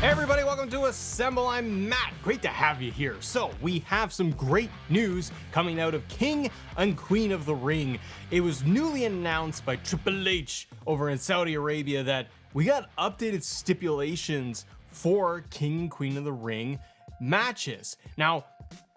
Hey everybody, welcome to Assemble. I'm Matt. Great to have you here. So we have some great news coming out of King and Queen of the Ring. It was newly announced by Triple H over in Saudi Arabia that we got updated stipulations for King and Queen of the Ring matches. Now,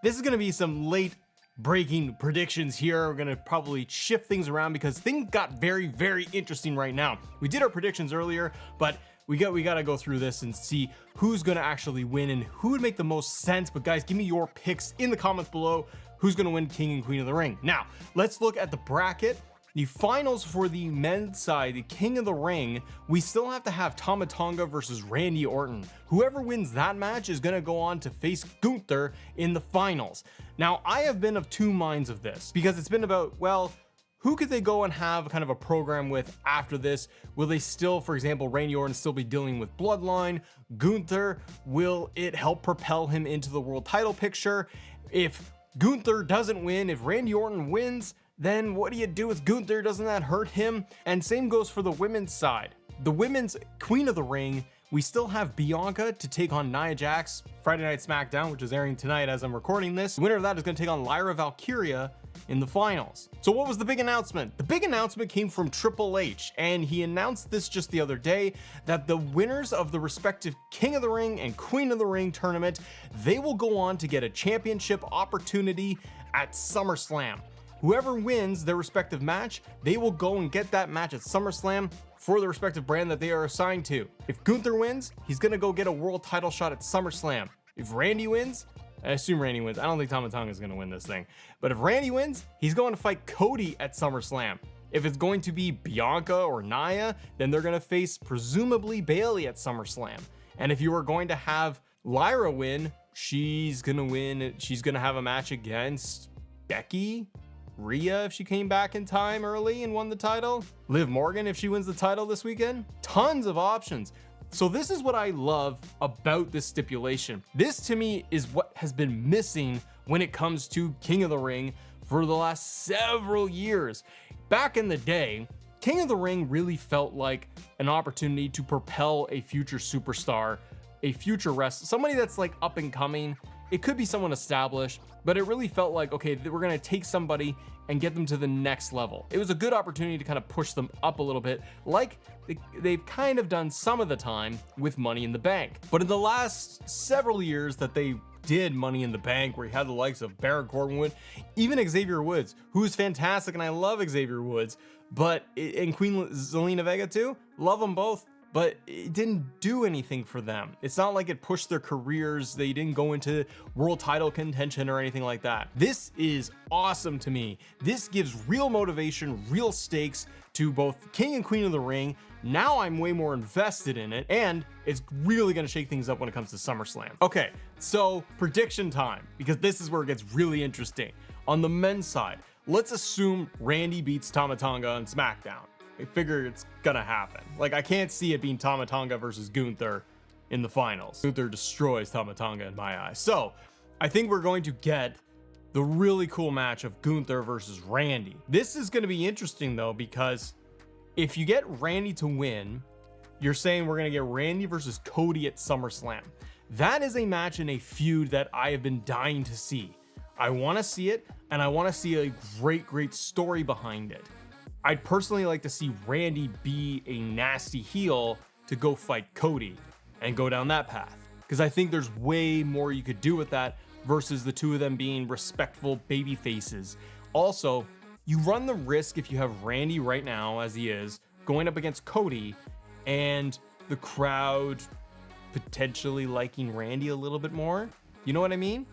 this is going to be some late breaking predictions here. We're going to probably shift things around because things got very, very interesting right now. We did our predictions earlier, but we got to go through this and see who's going to actually win and who would make the most sense. But guys, give me your picks in the comments below. Who's going to win King and Queen of the Ring? Now, let's look at the bracket. The finals for the men's side, the King of the Ring, we still have to have Tama Tonga versus Randy Orton. Whoever wins that match is going to go on to face Gunther in the finals. Now, I have been of two minds of this because it's been about, well, who could they go and have kind of a program with after this? Will they still, for example, Randy Orton still be dealing with Bloodline? Gunther, will it help propel him into the world title picture? If Gunther doesn't win, if Randy Orton wins, then what do you do with Gunther? Doesn't that hurt him? And same goes for the women's side. The women's Queen of the Ring, we still have Bianca to take on Nia Jax Friday Night SmackDown, which is airing tonight as I'm recording this. The winner of that is going to take on Lyra Valkyria in the finals. So what was the big announcement? The big announcement came from Triple H, and he announced this just the other day, that the winners of the respective King of the Ring and Queen of the Ring tournament, they will go on to get a championship opportunity at Summerslam. Whoever wins their respective match, they will go and get that match at Summerslam for the respective brand that they are assigned to. If Gunther wins, he's gonna go get a world title shot at SummerSlam. If Randy wins, I assume Randy wins. I don't think Tama Tonga is going to win this thing. But if Randy wins, he's going to fight Cody at SummerSlam. If it's going to be Bianca or Nia, then they're going to face presumably Bayley at SummerSlam. And if you are going to have Lyra win, she's going to win. She's going to have a match against Becky, Rhea if she came back in time early and won the title, Liv Morgan if she wins the title this weekend. Tons of options. So this is what I love about this stipulation. This to me is what has been missing when it comes to King of the Ring for the last several years. Back in the day, King of the Ring really felt like an opportunity to propel a future superstar, a future wrestler, somebody that's like up and coming. It could be someone established, but it really felt like, okay, we're going to take somebody and get them to the next level. It was a good opportunity to kind of push them up a little bit, like they've kind of done some of the time with Money in the Bank. But in the last several years that they did Money in the Bank, where you had the likes of Baron Corbin, even Xavier Woods, who is fantastic, and I love Xavier Woods, and Queen Zelina Vega too, love them both. But it didn't do anything for them. It's not like it pushed their careers. They didn't go into world title contention or anything like that. This is awesome to me. This gives real motivation, real stakes to both King and Queen of the Ring. Now I'm way more invested in it, and it's really gonna shake things up when it comes to SummerSlam. Okay, so prediction time, because this is where it gets really interesting. On the men's side, let's assume Randy beats Tama Tonga on SmackDown. I figure it's gonna happen. Like, I can't see it being Tama Tonga versus Gunther in the finals. Gunther destroys Tama Tonga in my eyes. So I think we're going to get the really cool match of Gunther versus Randy. This is gonna be interesting though, because if you get Randy to win, you're saying we're gonna get Randy versus Cody at SummerSlam. That is a match in a feud that I have been dying to see. I wanna see it, and I wanna see a great story behind it. I'd personally like to see Randy be a nasty heel to go fight Cody and go down that path, because I think there's way more you could do with that versus the two of them being respectful baby faces. Also, you run the risk, if you have Randy right now as he is going up against Cody and the crowd potentially liking Randy a little bit more. You know what I mean?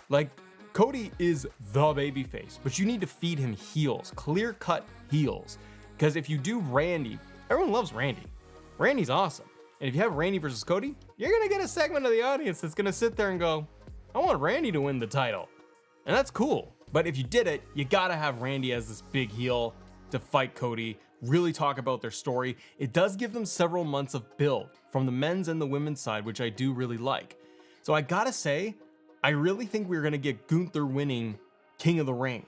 Like, Cody is the babyface, but you need to feed him heels, clear-cut heels. Because if you do Randy, everyone loves Randy. Randy's awesome. And if you have Randy versus Cody, you're going to get a segment of the audience that's going to sit there and go, I want Randy to win the title. And that's cool. But if you did it, you got to have Randy as this big heel to fight Cody, really talk about their story. It does give them several months of build from the men's and the women's side, which I do really like. So I got to say, I really think we're going to get Gunther winning King of the Ring.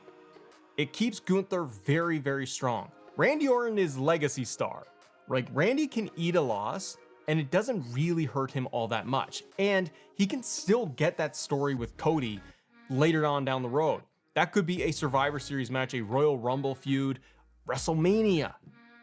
It keeps Gunther very, very strong. Randy Orton is legacy star. Like, Randy can eat a loss, and it doesn't really hurt him all that much. And he can still get that story with Cody later on down the road. That could be a Survivor Series match, a Royal Rumble feud, WrestleMania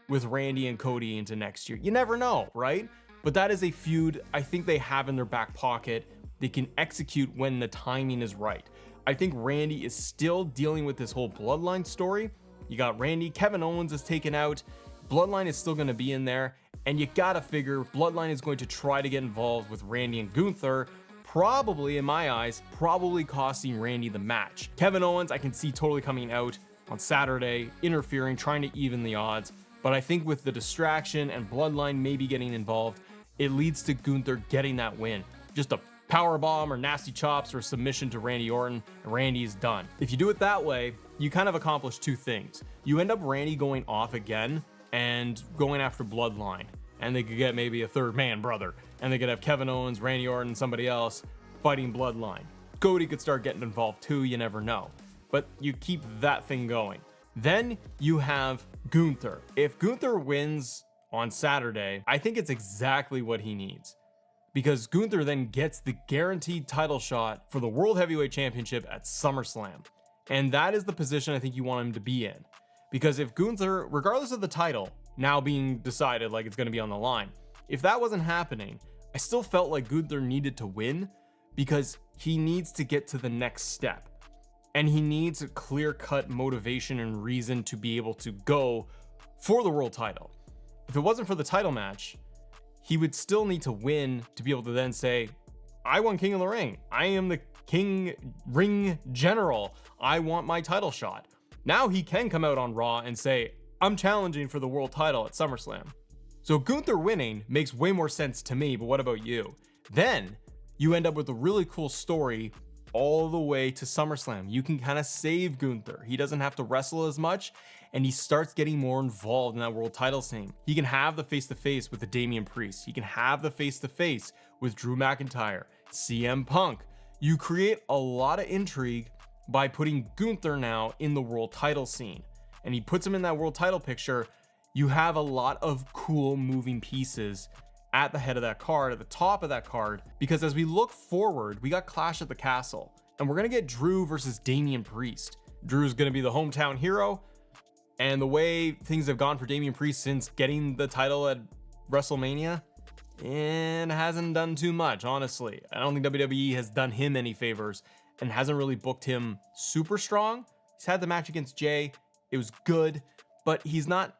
with Randy and Cody into next year. You never know, right? But that is a feud I think they have in their back pocket. They can execute when the timing is right. I think Randy is still dealing with this whole Bloodline story. You got Randy, Kevin Owens is taken out, Bloodline is still going to be in there, and you gotta figure Bloodline is going to try to get involved with Randy and Gunther, probably, in my eyes, probably costing Randy the match. Kevin Owens, I can see totally coming out on Saturday, interfering, trying to even the odds, but I think with the distraction and Bloodline maybe getting involved, it leads to Gunther getting that win. Just a power bomb or nasty chops or a submission to Randy Orton, and Randy is done. If you do it that way, you kind of accomplish two things. You end up Randy going off again and going after Bloodline, and they could get maybe a third man brother, and they could have Kevin Owens, Randy Orton, and somebody else fighting Bloodline. Cody could start getting involved too, you never know. But you keep that thing going. Then you have Gunther. If Gunther wins on Saturday, I think it's exactly what he needs, because Gunther then gets the guaranteed title shot for the World Heavyweight Championship at SummerSlam. And that is the position I think you want him to be in. Because if Gunther, regardless of the title now being decided, like it's going to be on the line, if that wasn't happening, I still felt like Gunther needed to win, because he needs to get to the next step. And he needs a clear-cut motivation and reason to be able to go for the world title. If it wasn't for the title match, he would still need to win to be able to then say, I won King of the Ring. I am the King Ring General. I want my title shot. Now he can come out on Raw and say, I'm challenging for the world title at SummerSlam. So Gunther winning makes way more sense to me, but what about you? Then you end up with a really cool story all the way to SummerSlam. You can kind of save Gunther. He doesn't have to wrestle as much, and he starts getting more involved in that world title scene. He can have the face-to-face with the Damian Priest. He can have the face-to-face with Drew McIntyre, CM Punk. You create a lot of intrigue by putting Gunther now in the world title scene, and he puts him in that world title picture. You have a lot of cool moving pieces at the head of that card, at the top of that card, because as we look forward, we got Clash at the Castle, and we're gonna get Drew versus Damian Priest. Drew's gonna be the hometown hero, and the way things have gone for Damian Priest since getting the title at WrestleMania, and hasn't done too much, honestly. I don't think WWE has done him any favors and hasn't really booked him super strong. He's had the match against Jay, it was good, but he's not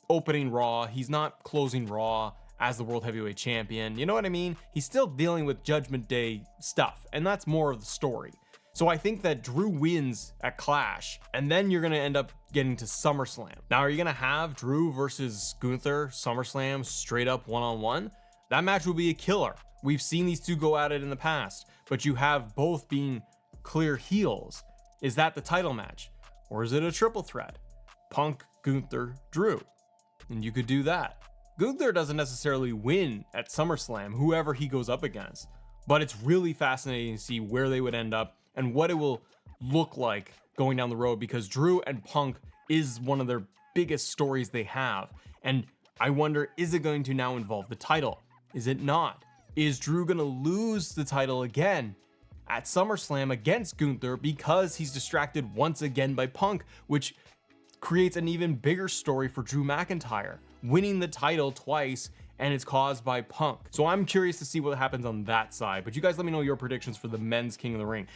opening Raw, he's not closing Raw as the World Heavyweight Champion. You know what I mean? He's still dealing with Judgment Day stuff, and that's more of the story. So I think that Drew wins at Clash, and then you're gonna end up getting to SummerSlam. Now, are you gonna have Drew versus Gunther, SummerSlam, straight up one-on-one? That match will be a killer. We've seen these two go at it in the past, but you have both being clear heels. Is that the title match? Or is it a triple threat? Punk, Gunther, Drew. And you could do that. Gunther doesn't necessarily win at SummerSlam, whoever he goes up against, but it's really fascinating to see where they would end up and what it will look like going down the road, because Drew and Punk is one of their biggest stories they have. And I wonder, is it going to now involve the title? Is it not? Is Drew going to lose the title again at SummerSlam against Gunther because he's distracted once again by Punk, which creates an even bigger story for Drew McIntyre, winning the title twice, and it's caused by Punk. So I'm curious to see what happens on that side, but you guys let me know your predictions for the men's King of the Ring.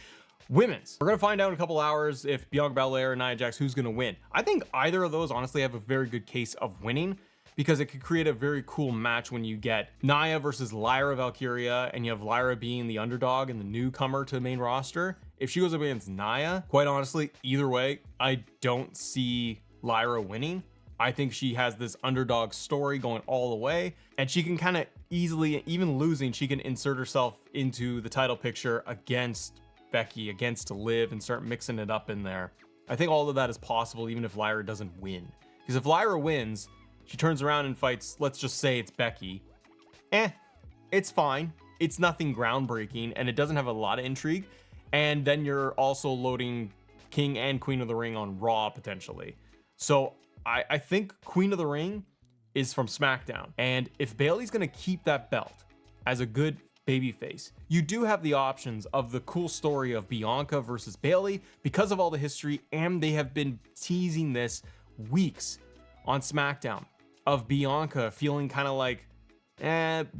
Women's, we're gonna find out in a couple hours if Bianca Belair and Nia Jax, who's gonna win. I think either of those honestly have a very good case of winning, because it could create a very cool match when you get Nia versus Lyra Valkyria, and you have Lyra being the underdog and the newcomer to the main roster. If she goes up against Nia, quite honestly, either way, I don't see Lyra winning. I think she has this underdog story going all the way, and she can kind of easily, even losing, she can insert herself into the title picture against Becky, against Liv, and start mixing it up in there. I think all of that is possible even if Lyra doesn't win. Because if Lyra wins, she turns around and fights, let's just say it's Becky. It's fine. It's nothing groundbreaking, and it doesn't have a lot of intrigue. And then you're also loading King and Queen of the Ring on Raw potentially. So I think Queen of the Ring is from SmackDown. And if Bayley's gonna keep that belt as a good babyface, you do have the options of the cool story of Bianca versus Bayley because of all the history, and they have been teasing this weeks on SmackDown of Bianca feeling kind of like,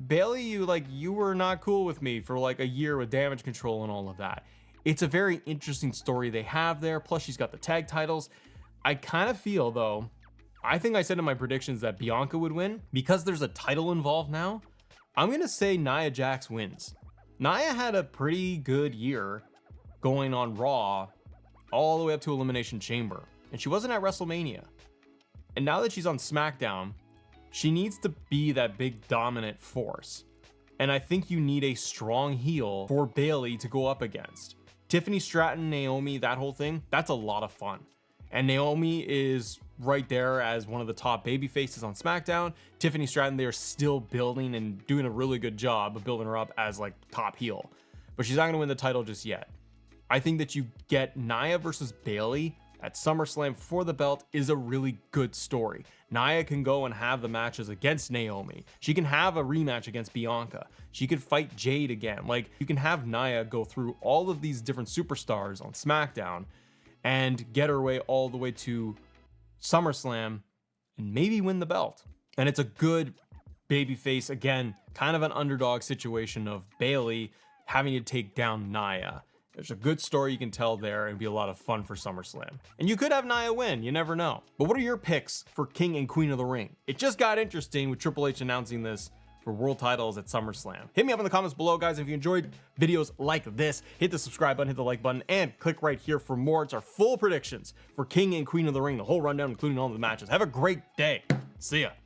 Bayley, you were not cool with me for like a year with Damage Control and all of that. It's a very interesting story they have there. Plus, she's got the tag titles. I kind of feel, though, I think I said in my predictions that Bianca would win. Because there's a title involved now, I'm going to say Nia Jax wins. Nia had a pretty good year going on Raw all the way up to Elimination Chamber, and she wasn't at WrestleMania. And now that she's on SmackDown, she needs to be that big dominant force. And I think you need a strong heel for Bayley to go up against. Tiffany Stratton, Naomi, that whole thing, that's a lot of fun. And Naomi is right there as one of the top baby faces on SmackDown. Tiffany Stratton, they're still building and doing a really good job of building her up as like top heel. But she's not gonna win the title just yet. I think that you get Nia versus Bayley at SummerSlam for the belt is a really good story. Nia can go and have the matches against Naomi. She can have a rematch against Bianca. She could fight Jade again. Like, you can have Nia go through all of these different superstars on SmackDown and get her way all the way to SummerSlam and maybe win the belt. And it's a good babyface, again, kind of an underdog situation of Bayley having to take down Nia. There's a good story you can tell there and be a lot of fun for SummerSlam. And you could have Nia win, you never know. But what are your picks for King and Queen of the Ring? It just got interesting with Triple H announcing this for world titles at SummerSlam. Hit me up in the comments below, guys. If you enjoyed videos like this, hit the subscribe button, hit the like button, and click right here for more. It's our full predictions for King and Queen of the Ring, the whole rundown, including all the matches. Have a great day. See ya.